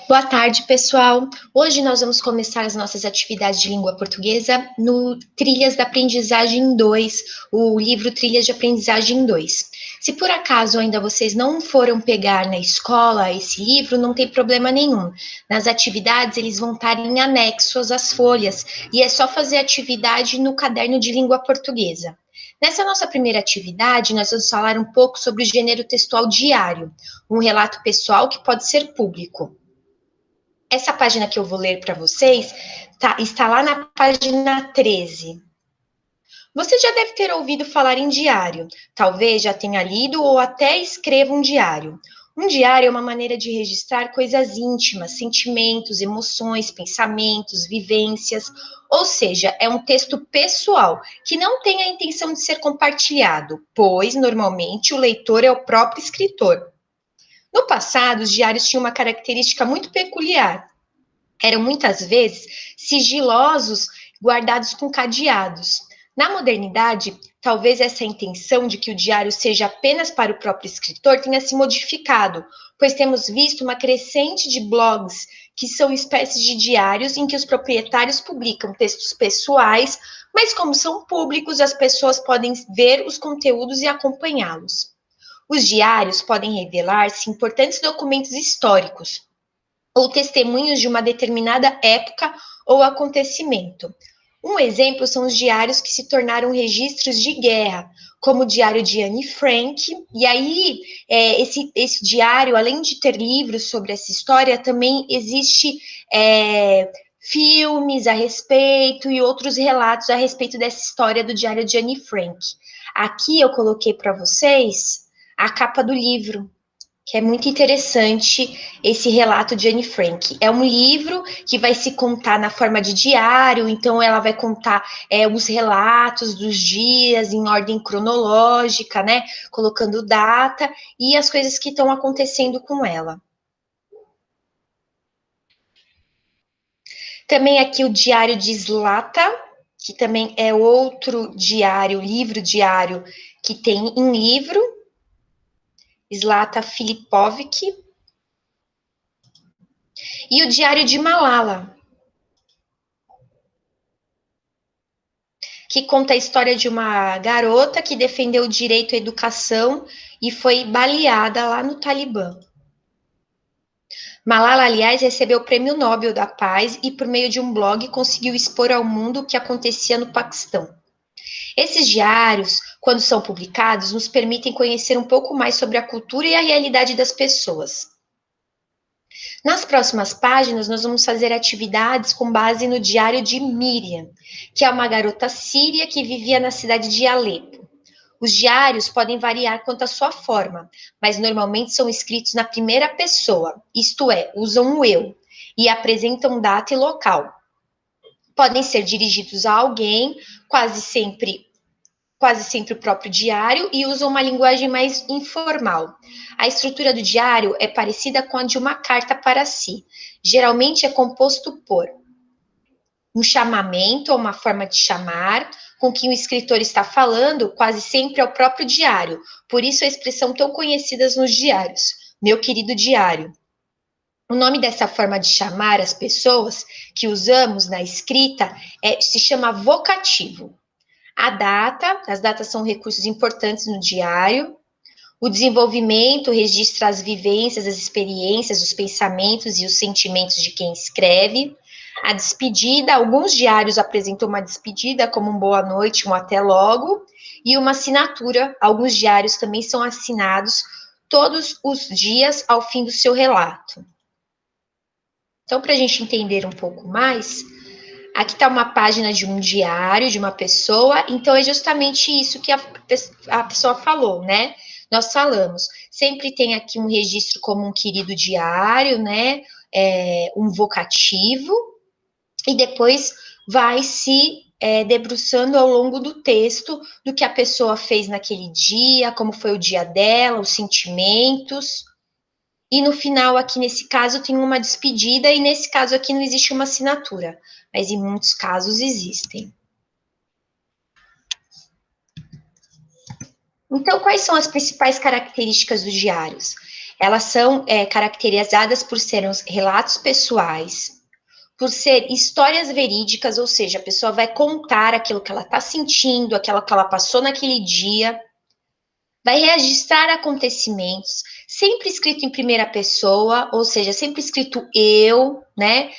Boa tarde, pessoal. Hoje nós vamos começar as nossas atividades de língua portuguesa no Trilhas da Aprendizagem 2, o livro Trilhas de Aprendizagem 2. Se por acaso ainda vocês não foram pegar na escola esse livro, não tem problema nenhum. Nas atividades, eles vão estar em anexos às folhas, e é só fazer atividade no caderno de língua portuguesa. Nessa nossa primeira atividade, nós vamos falar um pouco sobre o gênero textual diário, um relato pessoal que pode ser público. Essa página que eu vou ler para vocês está lá na página 13. Você já deve ter ouvido falar em diário, talvez já tenha lido ou até escreva um diário. Um diário é uma maneira de registrar coisas íntimas, sentimentos, emoções, pensamentos, vivências, ou seja, é um texto pessoal que não tem a intenção de ser compartilhado, pois normalmente o leitor é o próprio escritor. No passado, os diários tinham uma característica muito peculiar. Eram muitas vezes sigilosos, guardados com cadeados. Na modernidade, talvez essa intenção de que o diário seja apenas para o próprio escritor tenha se modificado, pois temos visto uma crescente de blogs que são espécies de diários em que os proprietários publicam textos pessoais, mas como são públicos, as pessoas podem ver os conteúdos e acompanhá-los. Os diários podem revelar-se importantes documentos históricos ou testemunhos de uma determinada época ou acontecimento. Um exemplo são os diários que se tornaram registros de guerra, como o diário de Anne Frank. E aí, esse diário, além de ter livros sobre essa história, também existe filmes a respeito e outros relatos a respeito dessa história do diário de Anne Frank. Aqui eu coloquei para vocês a capa do livro, que é muito interessante esse relato de Anne Frank. É um livro que vai se contar na forma de diário, então ela vai contar os relatos dos dias em ordem cronológica, né? Colocando data e as coisas que estão acontecendo com ela. Também aqui o Diário de Zlata, que também é outro diário, livro diário, que tem em livro, Zlata Filipovic. E o Diário de Malala, que conta a história de uma garota que defendeu o direito à educação e foi baleada lá no Talibã. Malala, aliás, recebeu o Prêmio Nobel da Paz e, por meio de um blog, conseguiu expor ao mundo o que acontecia no Paquistão. Esses diários, quando são publicados, nos permitem conhecer um pouco mais sobre a cultura e a realidade das pessoas. Nas próximas páginas, nós vamos fazer atividades com base no diário de Miriam, que é uma garota síria que vivia na cidade de Alepo. Os diários podem variar quanto à sua forma, mas normalmente são escritos na primeira pessoa, isto é, usam o eu, e apresentam data e local. Podem ser dirigidos a alguém, quase sempre o próprio diário, e usam uma linguagem mais informal. A estrutura do diário é parecida com a de uma carta para si. Geralmente é composto por um chamamento ou uma forma de chamar, com quem o escritor está falando, quase sempre é o próprio diário. Por isso a expressão tão conhecida nos diários, meu querido diário. O nome dessa forma de chamar as pessoas que usamos na escrita se chama vocativo. As datas são recursos importantes no diário. O desenvolvimento registra as vivências, as experiências, os pensamentos e os sentimentos de quem escreve. A despedida, alguns diários apresentam uma despedida, como um boa noite, um até logo, e uma assinatura. Alguns diários também são assinados todos os dias ao fim do seu relato. Então, para a gente entender um pouco mais, aqui está uma página de um diário de uma pessoa, então é justamente isso que a pessoa falou, né? Nós falamos, sempre tem aqui um registro como um querido diário, né? Um vocativo, e depois vai se debruçando ao longo do texto do que a pessoa fez naquele dia, como foi o dia dela, os sentimentos. E no final, aqui nesse caso, tem uma despedida, e nesse caso aqui não existe uma assinatura, mas em muitos casos existem. Então, quais são as principais características dos diários? Elas são caracterizadas por serem os relatos pessoais, por ser histórias verídicas, ou seja, a pessoa vai contar aquilo que ela está sentindo, aquilo que ela passou naquele dia, vai registrar acontecimentos, sempre escrito em primeira pessoa, ou seja, sempre escrito eu, né?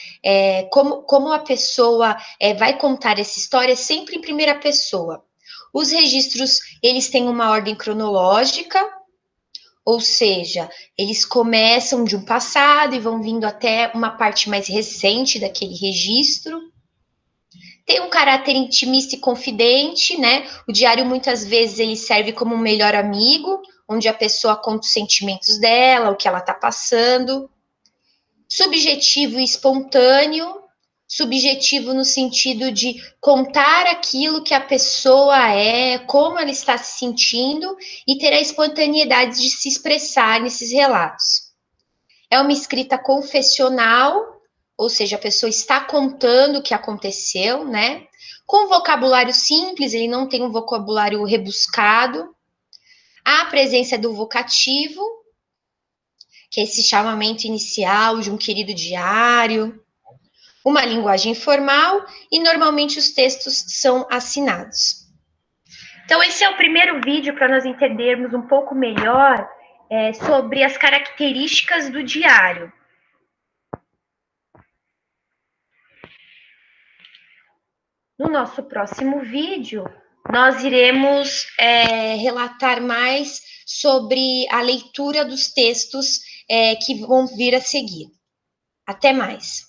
Como a pessoa vai contar essa história sempre em primeira pessoa. Os registros, eles têm uma ordem cronológica, ou seja, eles começam de um passado e vão vindo até uma parte mais recente daquele registro. Tem um caráter intimista e confidente, né? O diário muitas vezes ele serve como um melhor amigo, onde a pessoa conta os sentimentos dela, o que ela está passando. Subjetivo e espontâneo, subjetivo no sentido de contar aquilo que a pessoa é, como ela está se sentindo e ter a espontaneidade de se expressar nesses relatos. É uma escrita confessional, ou seja, a pessoa está contando o que aconteceu, né? Com vocabulário simples, ele não tem um vocabulário rebuscado. Há a presença do vocativo, que é esse chamamento inicial de um querido diário, uma linguagem formal e normalmente os textos são assinados. Então, esse é o primeiro vídeo para nós entendermos um pouco melhor sobre as características do diário. No nosso próximo vídeo, nós iremos relatar mais sobre a leitura dos textos que vão vir a seguir. Até mais!